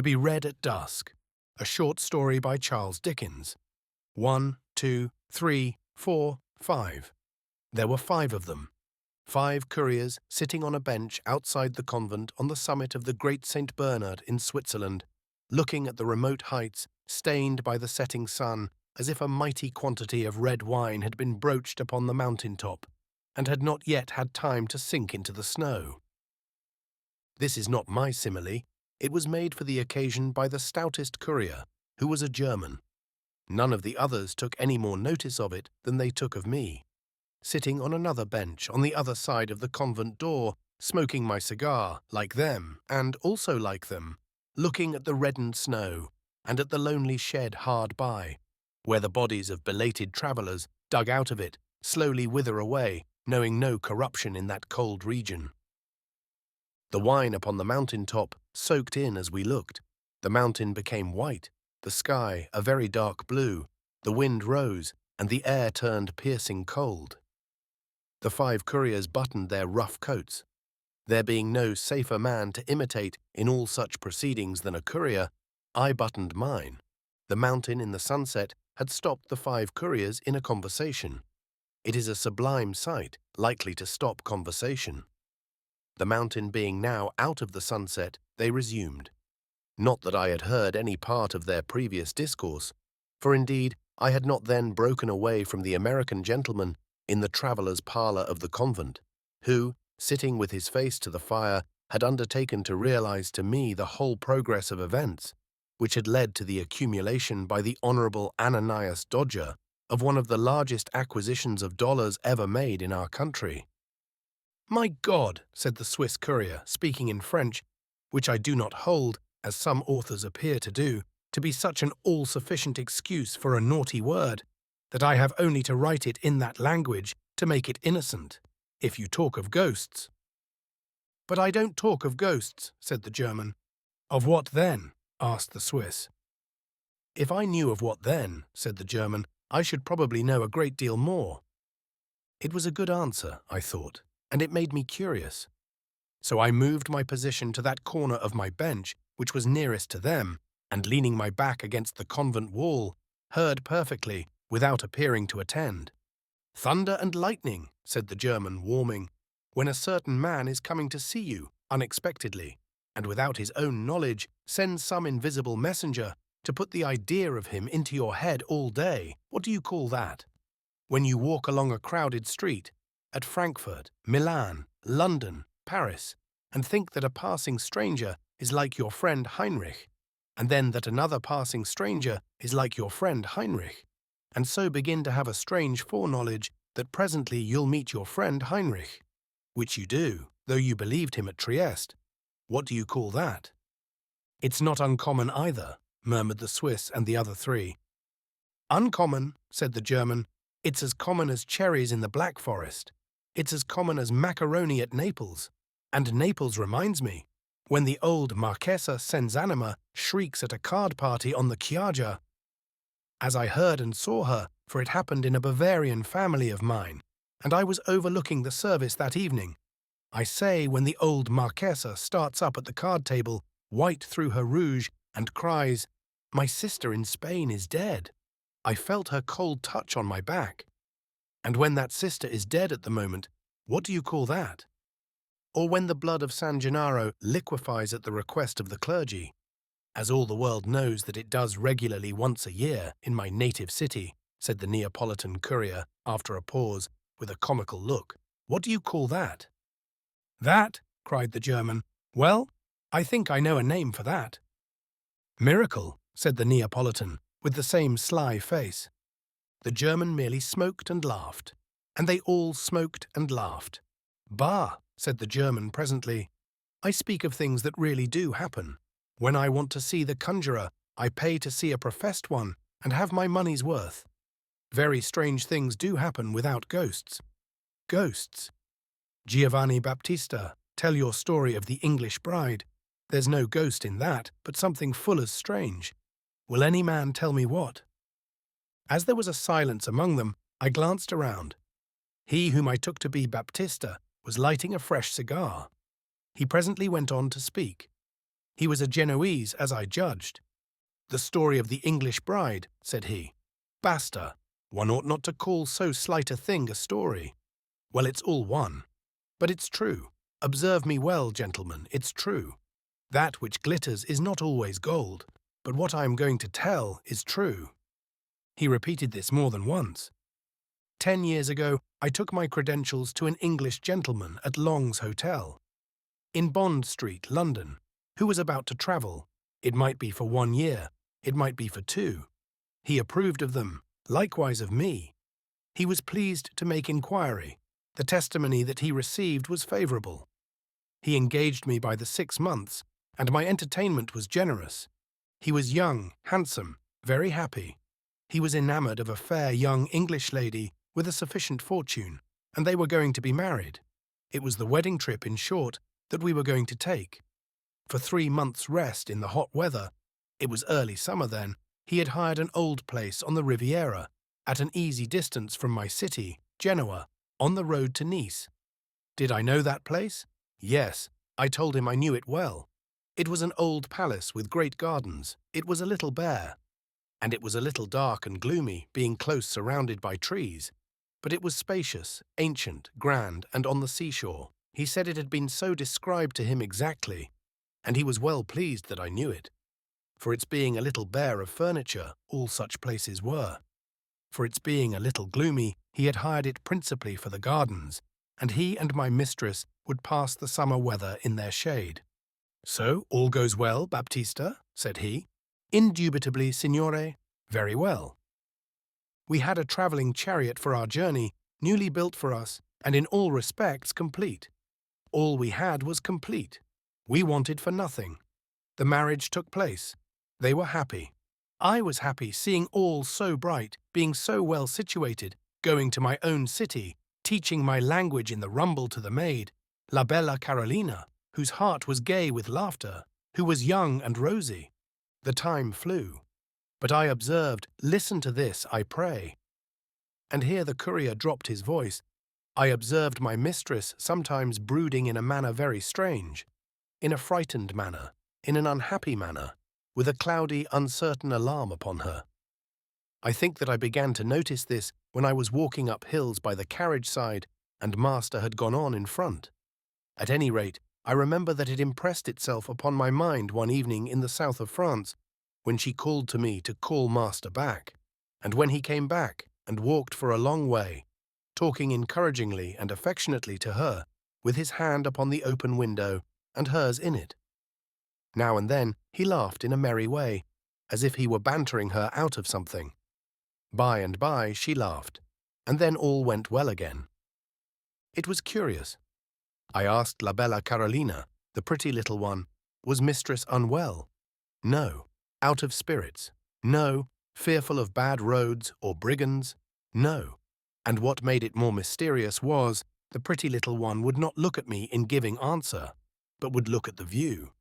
To be read at dusk. A short story by Charles Dickens. 1, 2, 3, 4, 5. There were 5 of them. 5 couriers sitting on a bench outside the convent on the summit of the Great St. Bernard in Switzerland, looking at the remote heights stained by the setting sun as if a mighty quantity of red wine had been broached upon the mountain top and had not yet had time to sink into the snow. This is not my simile. It was made for the occasion by the stoutest courier, who was a German. None of the others took any more notice of it than they took of me, sitting on another bench on the other side of the convent door, smoking my cigar, like them, and also like them, looking at the reddened snow and at the lonely shed hard by, where the bodies of belated travellers, dug out of it, slowly wither away, knowing no corruption in that cold region. The wine upon the mountain top soaked in as we looked. The mountain became white, the sky a very dark blue, the wind rose, and the air turned piercing cold. The 5 couriers buttoned their rough coats. There being no safer man to imitate in all such proceedings than a courier, I buttoned mine. The mountain in the sunset had stopped the 5 couriers in a conversation. It is a sublime sight, likely to stop conversation. The mountain being now out of the sunset, they resumed. Not that I had heard any part of their previous discourse, for indeed I had not then broken away from the American gentleman in the traveller's parlour of the convent, who, sitting with his face to the fire, had undertaken to realize to me the whole progress of events, which had led to the accumulation by the Honourable Ananias Dodger of one of the largest acquisitions of dollars ever made in our country. "My God," said the Swiss courier, speaking in French, which I do not hold, as some authors appear to do, to be such an all-sufficient excuse for a naughty word, that I have only to write it in that language to make it innocent, if you talk of ghosts. "But I don't talk of ghosts," said the German. "Of what then?" asked the Swiss. "If I knew of what then," said the German, "I should probably know a great deal more." It was a good answer, I thought, and it made me curious. So I moved my position to that corner of my bench which was nearest to them, and leaning my back against the convent wall, heard perfectly, without appearing to attend. "Thunder and lightning," said the German, warming, "when a certain man is coming to see you, unexpectedly, and without his own knowledge sends some invisible messenger to put the idea of him into your head all day. What do you call that? When you walk along a crowded street, at Frankfurt, Milan, London, Paris, and think that a passing stranger is like your friend Heinrich, and then that another passing stranger is like your friend Heinrich, and so begin to have a strange foreknowledge that presently you'll meet your friend Heinrich, which you do, though you believed him at Trieste. What do you call that?" "It's not uncommon either," murmured the Swiss and the other 3. "Uncommon," said the German. "It's as common as cherries in the Black Forest. It's as common as macaroni at Naples. And Naples reminds me, when the old Marchesa Senzanima shrieks at a card party on the Chiaja, as I heard and saw her, for it happened in a Bavarian family of mine, and I was overlooking the service that evening. I say, when the old Marchesa starts up at the card table, white through her rouge, and cries, 'My sister in Spain is dead,' I felt her cold touch on my back. And when that sister is dead at the moment, what do you call that? Or when the blood of San Gennaro liquefies at the request of the clergy, as all the world knows that it does regularly once a year in my native city," said the Neapolitan courier, after a pause, with a comical look. "What do you call that?" "That?" cried the German. "Well, I think I know a name for that." "Miracle," said the Neapolitan, with the same sly face. The German merely smoked and laughed, and they all smoked and laughed. "Bah," said the German presently, "I speak of things that really do happen. When I want to see the conjurer, I pay to see a professed one, and have my money's worth. Very strange things do happen without ghosts." "Ghosts? Giovanni Baptista, tell your story of the English bride. There's no ghost in that, but something full as strange. Will any man tell me what?" As there was a silence among them, I glanced around. He whom I took to be Baptista was lighting a fresh cigar. He presently went on to speak. He was a Genoese, as I judged. "The story of the English bride," said he. "Basta. One ought not to call so slight a thing a story. Well, it's all one. But it's true. Observe me well, gentlemen, it's true. That which glitters is not always gold, but what I am going to tell is true." He repeated this more than once. 10 years ago, I took my credentials to an English gentleman at Long's Hotel, in Bond Street, London, who was about to travel. It might be for 1 year, it might be for 2. He approved of them, likewise of me. He was pleased to make inquiry. The testimony that he received was favourable. He engaged me by the 6 months, and my entertainment was generous. He was young, handsome, very happy. He was enamoured of a fair young English lady with a sufficient fortune, and they were going to be married. It was the wedding trip, in short, that we were going to take. For 3 months' rest in the hot weather, it was early summer then, he had hired an old place on the Riviera, at an easy distance from my city, Genoa, on the road to Nice. Did I know that place? Yes, I told him I knew it well. It was an old palace with great gardens. It was a little bare, and it was a little dark and gloomy, being close surrounded by trees. But it was spacious, ancient, grand, and on the seashore. He said it had been so described to him exactly, and he was well pleased that I knew it. For its being a little bare of furniture, all such places were. For its being a little gloomy, he had hired it principally for the gardens, and he and my mistress would pass the summer weather in their shade. "So, all goes well, Baptista?" said he. "Indubitably, signore. Very well." We had a travelling chariot for our journey, newly built for us, and in all respects complete. All we had was complete. We wanted for nothing. The marriage took place. They were happy. I was happy, seeing all so bright, being so well situated, going to my own city, teaching my language in the rumble to the maid, la bella Carolina, whose heart was gay with laughter, who was young and rosy. The time flew. But I observed, listen to this, I pray. And here the courier dropped his voice. I observed my mistress sometimes brooding in a manner very strange, in a frightened manner, in an unhappy manner, with a cloudy, uncertain alarm upon her. I think that I began to notice this when I was walking up hills by the carriage side and master had gone on in front. At any rate, I remember that it impressed itself upon my mind one evening in the south of France, when she called to me to call master back, and when he came back and walked for a long way, talking encouragingly and affectionately to her, with his hand upon the open window and hers in it. Now and then he laughed in a merry way, as if he were bantering her out of something. By and by she laughed, and then all went well again. It was curious. I asked la bella Carolina, the pretty little one, was mistress unwell? No. Out of spirits? No. Fearful of bad roads or brigands? No. And what made it more mysterious was, the pretty little one would not look at me in giving answer, but would look at the view.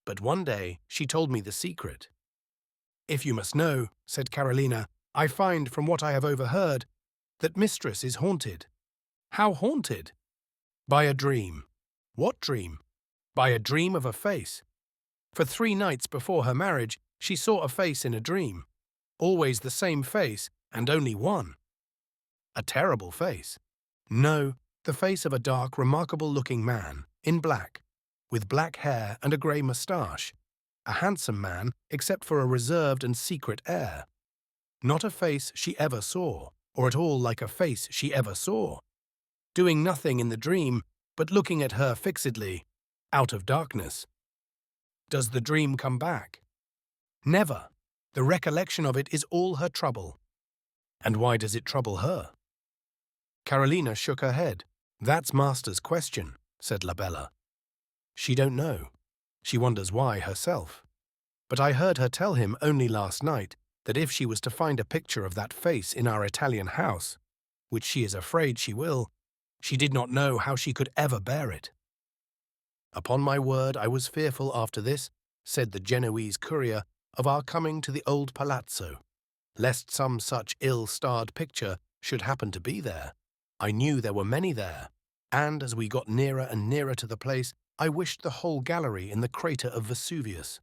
But one day she told me the secret. "If you must know," said Carolina, "I find from what I have overheard that mistress is haunted." "How haunted?" "By a dream." "What dream?" "By a dream of a face. For 3 nights before her marriage she saw a face in a dream. Always the same face, and only one." "A terrible face." "No, the face of a dark, remarkable-looking man, in black, with black hair and a grey moustache. A handsome man, except for a reserved and secret air. Not a face she ever saw, or at all like a face she ever saw. Doing nothing in the dream, but looking at her fixedly, out of darkness." "Does the dream come back?" "Never. The recollection of it is all her trouble." "And why does it trouble her?" Carolina shook her head. "That's master's question," said la bella. "She don't know. She wonders why herself. But I heard her tell him only last night that if she was to find a picture of that face in our Italian house, which she is afraid she will, she did not know how she could ever bear it." "Upon my word, I was fearful after this," said the Genoese courier, "of our coming to the old palazzo, lest some such ill-starred picture should happen to be there. I knew there were many there, and as we got nearer and nearer to the place, I wished the whole gallery in the crater of Vesuvius.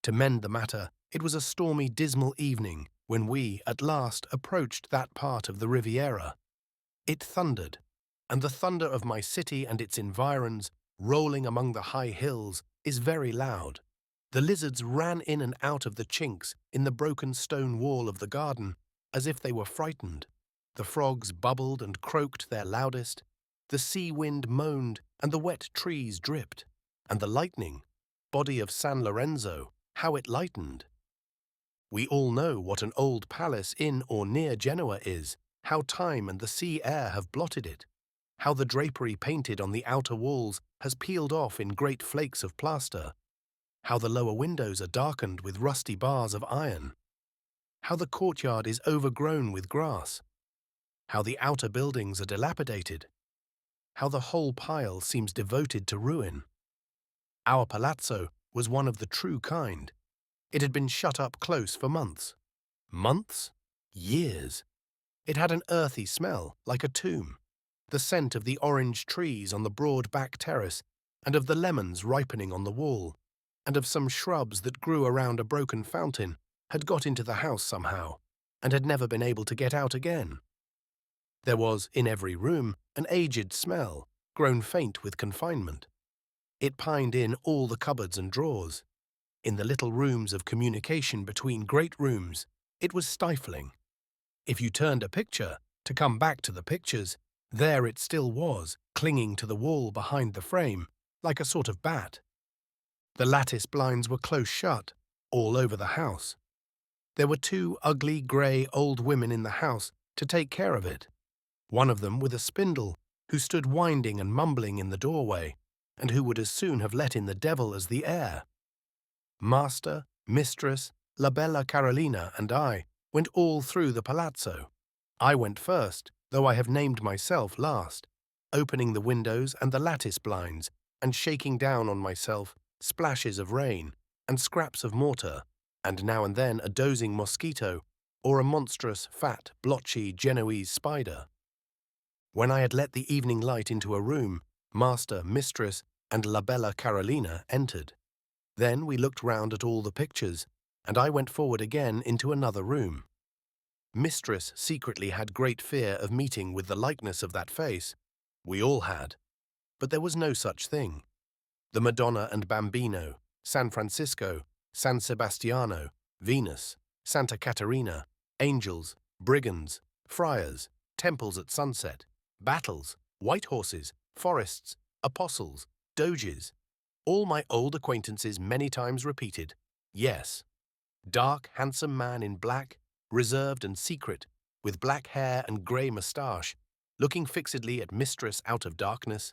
To mend the matter, it was a stormy, dismal evening when we, at last, approached that part of the Riviera. It thundered, and the thunder of my city and its environs, rolling among the high hills, is very loud. The lizards ran in and out of the chinks in the broken stone wall of the garden, as if they were frightened. The frogs bubbled and croaked their loudest. The sea wind moaned, and the wet trees dripped. And the lightning, body of San Lorenzo, how it lightened. We all know what an old palace in or near Genoa is, how time and the sea air have blotted it, how the drapery painted on the outer walls has peeled off in great flakes of plaster, how the lower windows are darkened with rusty bars of iron, how the courtyard is overgrown with grass, how the outer buildings are dilapidated, how the whole pile seems devoted to ruin. Our palazzo was one of the true kind. It had been shut up close for months. Months? Years. It had an earthy smell, like a tomb. The scent of the orange trees on the broad back terrace, and of the lemons ripening on the wall, and of some shrubs that grew around a broken fountain, had got into the house somehow, and had never been able to get out again. There was, in every room, an aged smell, grown faint with confinement. It pined in all the cupboards and drawers. In the little rooms of communication between great rooms, it was stifling. If you turned a picture, to come back to the pictures, there it still was, clinging to the wall behind the frame, like a sort of bat. The lattice blinds were close shut, all over the house. There were 2 ugly, grey old women in the house to take care of it. One of them with a spindle, who stood winding and mumbling in the doorway, and who would as soon have let in the devil as the air. Master, mistress, la bella Carolina, and I went all through the palazzo. I went first, though I have named myself last, opening the windows and the lattice blinds, and shaking down on myself splashes of rain, and scraps of mortar, and now and then a dozing mosquito, or a monstrous, fat, blotchy Genoese spider. When I had let the evening light into a room, master, mistress, and la bella Carolina entered. Then we looked round at all the pictures, and I went forward again into another room. Mistress secretly had great fear of meeting with the likeness of that face. We all had. But there was no such thing. The Madonna and Bambino, San Francisco, San Sebastiano, Venus, Santa Caterina, angels, brigands, friars, temples at sunset, battles, white horses, forests, apostles, doges, all my old acquaintances many times repeated, yes. Dark, handsome man in black, reserved and secret, with black hair and grey moustache, looking fixedly at mistress out of darkness.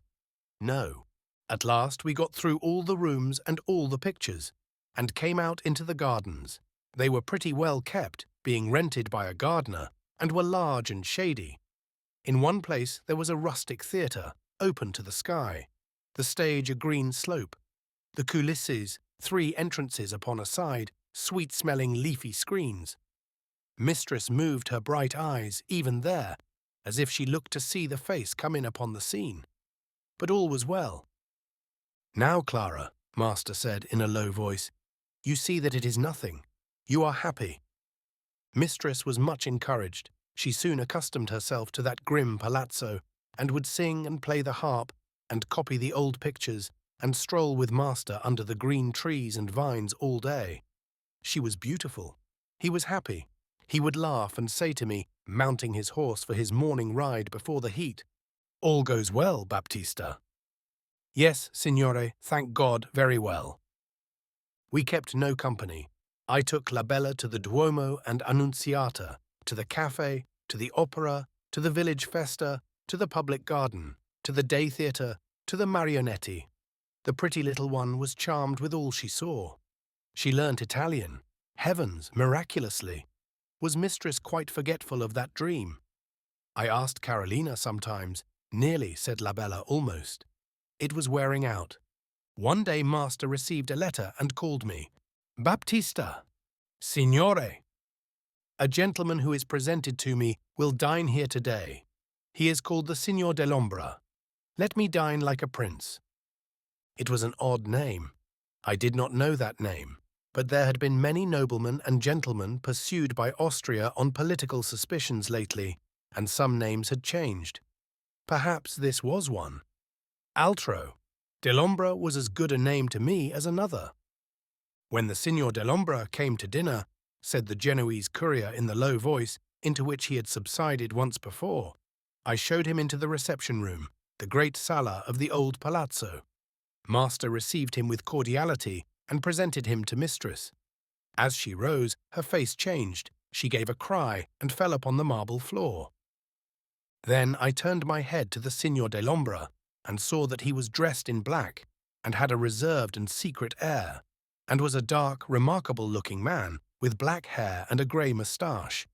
No. At last we got through all the rooms and all the pictures, and came out into the gardens. They were pretty well kept, being rented by a gardener, and were large and shady. In one place there was a rustic theatre, open to the sky, the stage a green slope, the coulisses 3 entrances upon a side, sweet-smelling leafy screens. Mistress moved her bright eyes, even there, as if she looked to see the face come in upon the scene. But all was well. Now, Clara, master said in a low voice, you see that it is nothing. You are happy. Mistress was much encouraged. She soon accustomed herself to that grim palazzo, and would sing and play the harp, and copy the old pictures, and stroll with master under the green trees and vines all day. She was beautiful. He was happy. He would laugh and say to me, mounting his horse for his morning ride before the heat, all goes well, Baptista. Yes, signore, thank God, very well. We kept no company. I took La Bella to the Duomo and Annunziata, to the cafe, to the opera, to the village festa, to the public garden, to the day theatre, to the marionetti. The pretty little one was charmed with all she saw. She learnt Italian. Heavens, miraculously! Was mistress quite forgetful of that dream? I asked Carolina sometimes. Nearly, said La Bella, almost. It was wearing out. One day master received a letter and called me. Baptista! Signore! A gentleman who is presented to me will dine here today. He is called the Signor dell'Ombra. Let me dine like a prince. It was an odd name. I did not know that name, but there had been many noblemen and gentlemen pursued by Austria on political suspicions lately, and some names had changed. Perhaps this was one. Altro. Dellombra was as good a name to me as another. When the Signor Dellombra came to dinner, said the Genoese courier in the low voice into which he had subsided once before, I showed him into the reception room, the great sala of the old palazzo. Master received him with cordiality and presented him to mistress. As she rose, her face changed. She gave a cry and fell upon the marble floor. Then I turned my head to the Signor Dellombra and saw that he was dressed in black and had a reserved and secret air, and was a dark, remarkable-looking man with black hair and a grey moustache.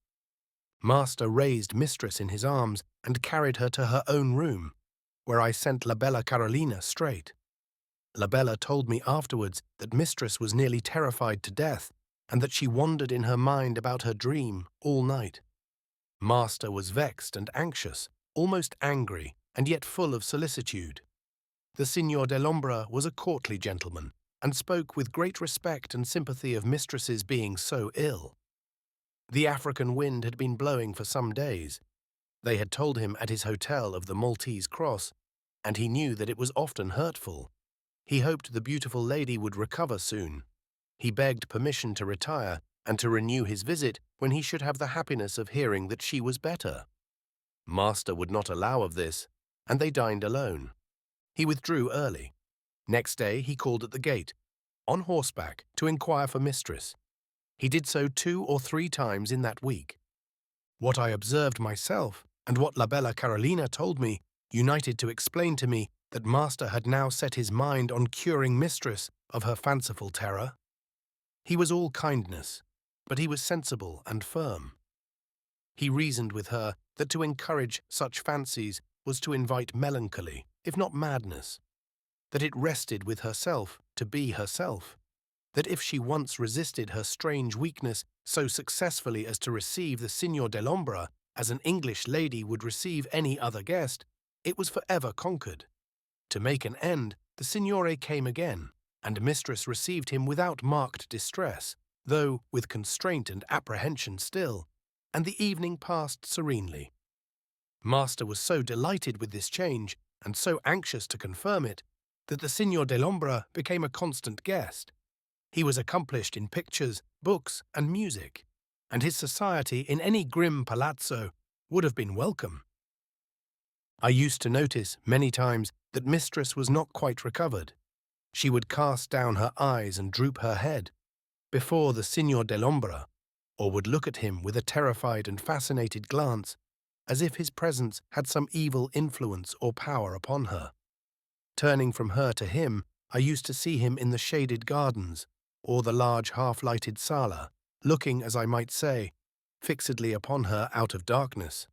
Master raised mistress in his arms and carried her to her own room, where I sent la bella Carolina straight. La bella told me afterwards that mistress was nearly terrified to death, and that she wandered in her mind about her dream all night. Master was vexed and anxious, almost angry, and yet full of solicitude. The Signor Dellombra was a courtly gentleman, and spoke with great respect and sympathy of mistress's being so ill. The African wind had been blowing for some days. They had told him at his hotel of the Maltese cross, and he knew that it was often hurtful. He hoped the beautiful lady would recover soon. He begged permission to retire and to renew his visit when he should have the happiness of hearing that she was better. Master would not allow of this, and they dined alone. He withdrew early. Next day he called at the gate, on horseback, to inquire for mistress. He did so 2 or 3 times in that week. What I observed myself, and what la bella Carolina told me, united to explain to me that master had now set his mind on curing mistress of her fanciful terror. He was all kindness, but he was sensible and firm. He reasoned with her that to encourage such fancies was to invite melancholy, if not madness, that it rested with herself to be herself, that if she once resisted her strange weakness so successfully as to receive the Signor Dellombra as an English lady would receive any other guest, it was forever conquered. To make an end, the Signore came again, and mistress received him without marked distress, though with constraint and apprehension still, and the evening passed serenely. Master was so delighted with this change, and so anxious to confirm it, that the Signor Dellombra became a constant guest. He was accomplished in pictures, books, and music, and his society in any grim palazzo would have been welcome. I used to notice many times that mistress was not quite recovered. She would cast down her eyes and droop her head before the Signor Dellombra, or would look at him with a terrified and fascinated glance, as if his presence had some evil influence or power upon her. Turning from her to him, I used to see him in the shaded gardens, or the large half-lighted sala, looking, as I might say, fixedly upon her out of darkness.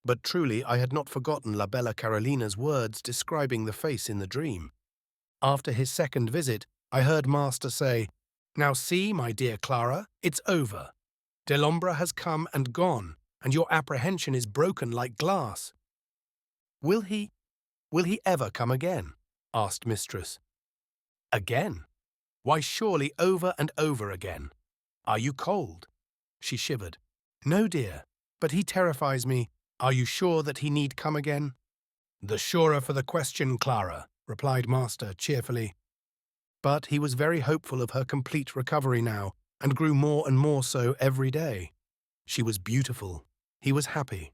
But truly I had not forgotten la bella Carolina's words describing the face in the dream. After his second visit, I heard master say, "Now see, my dear Clara, it's over. Dellombra has come and gone, and your apprehension is broken like glass." Will he ever come again?" asked mistress. "Again? Why, surely over and over again. Are you cold?" She shivered. "No, dear, but he terrifies me. Are you sure that he need come again?" "The surer for the question, Clara," replied master cheerfully. But he was very hopeful of her complete recovery now, and grew more and more so every day. She was beautiful. He was happy.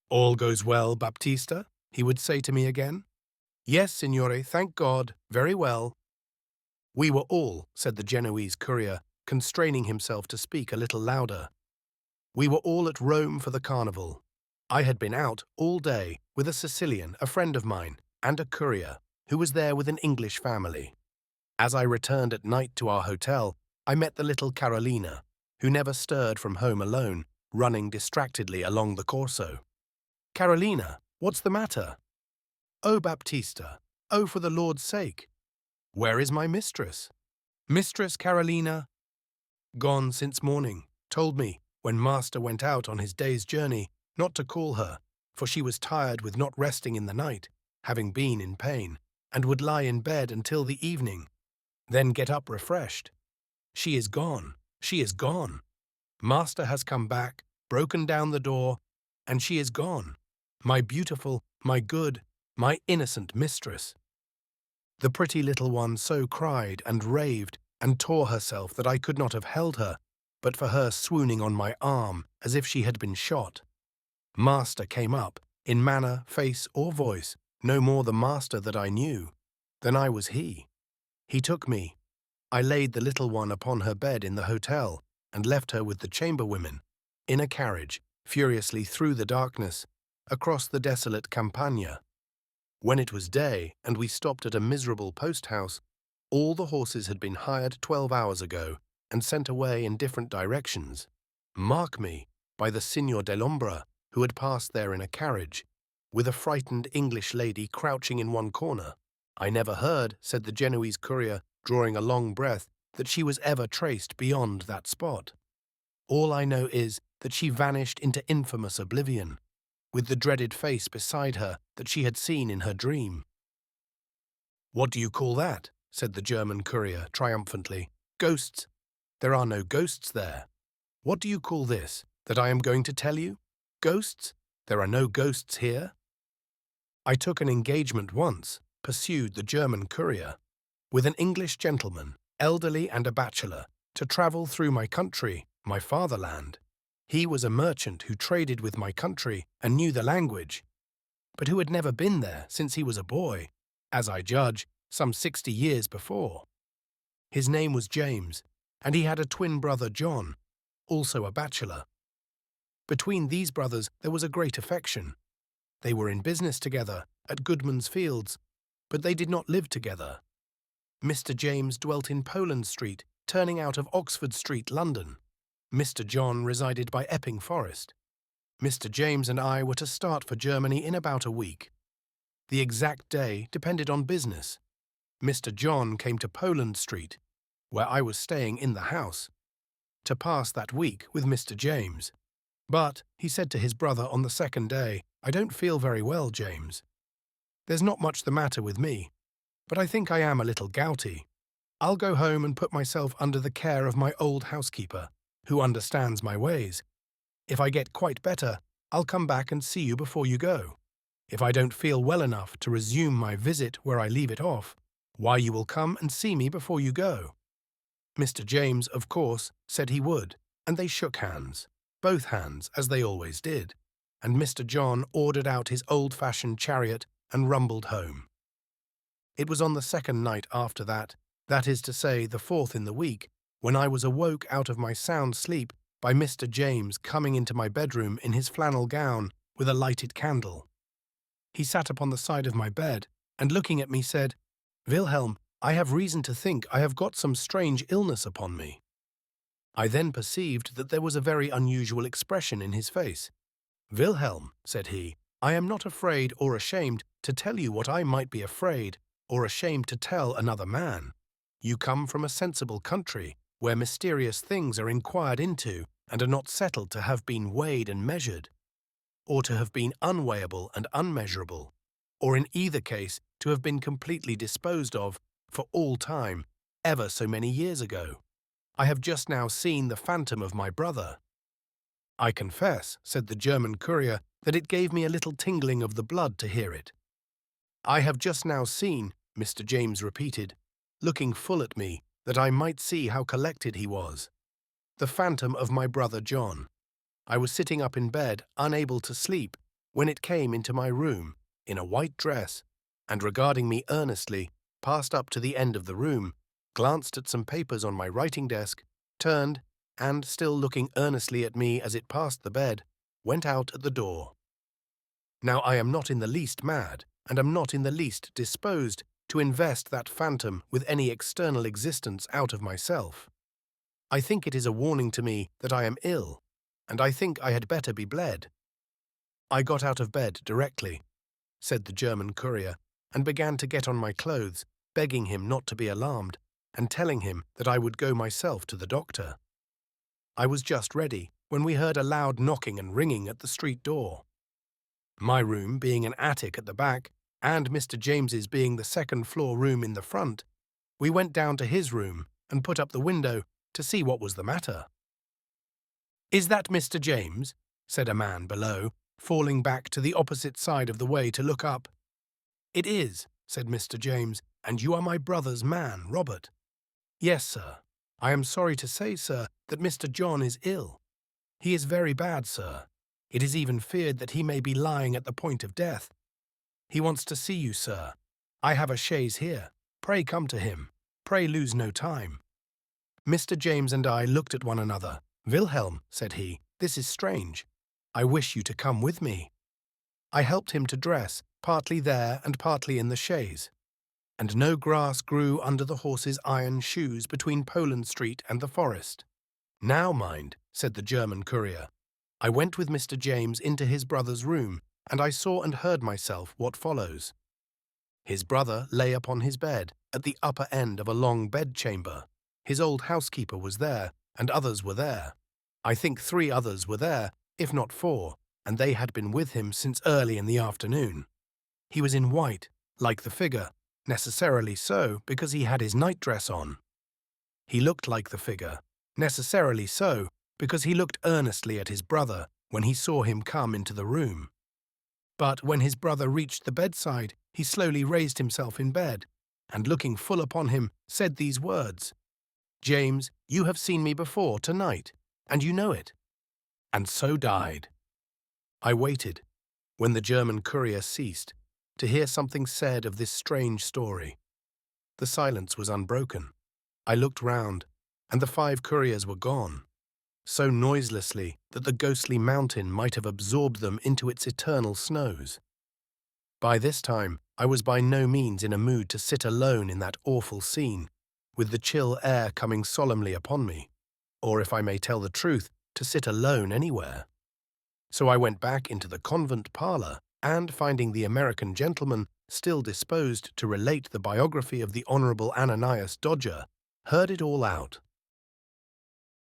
"All goes well, Baptista?" he would say to me again. "Yes, signore, thank God, very well." "We were all," said the Genoese courier, constraining himself to speak a little louder. "We were all at Rome for the carnival. I had been out all day with a Sicilian, a friend of mine, and a courier, who was there with an English family. As I returned at night to our hotel, I met the little Carolina, who never stirred from home alone, running distractedly along the Corso. "Carolina, what's the matter?" "Oh, Baptista, oh, for the Lord's sake! Where is my mistress?" "Mistress Carolina?" "Gone since morning. Told me, when master went out on his day's journey, not to call her, for she was tired with not resting in the night, having been in pain, and would lie in bed until the evening, then get up refreshed. She is gone. She is gone. Master has come back, broken down the door, and she is gone. My beautiful, my good, my innocent mistress. The pretty little one so cried and raved and tore herself that I could not have held her, but for her swooning on my arm as if she had been shot. Master came up, in manner, face, or voice, no more the master that I knew than I was he. He took me. I laid the little one upon her bed in the hotel and left her with the chamberwomen, in a carriage, furiously through the darkness, across the desolate Campagna. When it was day and we stopped at a miserable post-house, all the horses had been hired 12 hours ago and sent away in different directions. Mark me, by the Signor Dellombra, who had passed there in a carriage, with a frightened English lady crouching in one corner. I never heard, said the Genoese courier, drawing a long breath, that she was ever traced beyond that spot. All I know is that she vanished into infamous oblivion, with the dreaded face beside her that she had seen in her dream. "What do you call that?" said the German courier triumphantly. "Ghosts. There are no ghosts there. What do you call this, that I am going to tell you? Ghosts? There are no ghosts here." "I took an engagement once," pursued the German courier, "with an English gentleman, elderly and a bachelor, to travel through my country, my fatherland. He was a merchant who traded with my country and knew the language, but who had never been there since he was a boy, as I judge, some 60 years before. His name was James, and he had a twin brother John, also a bachelor. Between these brothers there was a great affection. They were in business together at Goodman's Fields, but they did not live together. Mr. James dwelt in Poland Street, turning out of Oxford Street, London. Mr. John resided by Epping Forest. Mr. James and I were to start for Germany in about a week. The exact day depended on business. Mr. John came to Poland Street, where I was staying in the house, to pass that week with Mr. James. But, he said to his brother on the second day, "I don't feel very well, James. There's not much the matter with me, but I think I am a little gouty. I'll go home and put myself under the care of my old housekeeper, who understands my ways. If I get quite better, I'll come back and see you before you go. If I don't feel well enough to resume my visit where I leave it off, why, you will come and see me before you go." Mr. James, of course, said he would, and they shook hands, both hands, as they always did, and Mr. John ordered out his old-fashioned chariot and rumbled home. It was on the second night after that is to say, the fourth in the week, when I was awoke out of my sound sleep by Mr. James coming into my bedroom in his flannel gown with a lighted candle. He sat upon the side of my bed and, looking at me, said, "Wilhelm, I have reason to think I have got some strange illness upon me." I then perceived that there was a very unusual expression in his face. "Wilhelm," said he, "I am not afraid or ashamed to tell you what I might be afraid or ashamed to tell another man. You come from a sensible country, where mysterious things are inquired into and are not settled to have been weighed and measured, or to have been unweighable and unmeasurable, or in either case to have been completely disposed of for all time, ever so many years ago. I have just now seen the phantom of my brother." "I confess," said the German courier, "that it gave me a little tingling of the blood to hear it." "I have just now seen," Mr. James repeated, looking full at me, that I might see how collected he was, "the phantom of my brother John. I was sitting up in bed, unable to sleep, when it came into my room, in a white dress, and regarding me earnestly, passed up to the end of the room, glanced at some papers on my writing desk, turned, and, still looking earnestly at me as it passed the bed, went out at the door. Now I am not in the least mad, and am not in the least disposed to invest that phantom with any external existence out of myself. I think it is a warning to me that I am ill, and I think I had better be bled." "I got out of bed directly," said the German courier, "and began to get on my clothes, begging him not to be alarmed, and telling him that I would go myself to the doctor. I was just ready when we heard a loud knocking and ringing at the street door. My room, being an attic at the back, and Mr. James's being the second-floor room in the front, we went down to his room and put up the window to see what was the matter. "Is that Mr. James?" said a man below, falling back to the opposite side of the way to look up. "It is," said Mr. James, "and you are my brother's man, Robert." "Yes, sir. I am sorry to say, sir, that Mr. John is ill. He is very bad, sir. It is even feared that he may be lying at the point of death. He wants to see you, sir. I have a chaise here. Pray come to him. Pray lose no time." Mr. James and I looked at one another. "Wilhelm," said he, "this is strange. I wish you to come with me." I helped him to dress, partly there and partly in the chaise. And no grass grew under the horse's iron shoes between Poland Street and the forest. "Now mind," said the German courier. I went with Mr. James into his brother's room, and I saw and heard myself what follows. His brother lay upon his bed, at the upper end of a long bedchamber. His old housekeeper was there, and others were there. I think 3 others were there, if not 4, and they had been with him since early in the afternoon. He was in white, like the figure, necessarily so because he had his nightdress on. He looked like the figure, necessarily so because he looked earnestly at his brother when he saw him come into the room. But when his brother reached the bedside, he slowly raised himself in bed, and looking full upon him, said these words, "James, you have seen me before tonight, and you know it," and so died. I waited, when the German courier ceased, to hear something said of this strange story. The silence was unbroken. I looked round, and the 5 couriers were gone, so noiselessly that the ghostly mountain might have absorbed them into its eternal snows. By this time, I was by no means in a mood to sit alone in that awful scene, with the chill air coming solemnly upon me, or, if I may tell the truth, to sit alone anywhere. So I went back into the convent parlour, and, finding the American gentleman still disposed to relate the biography of the Honourable Ananias Dodger, heard it all out.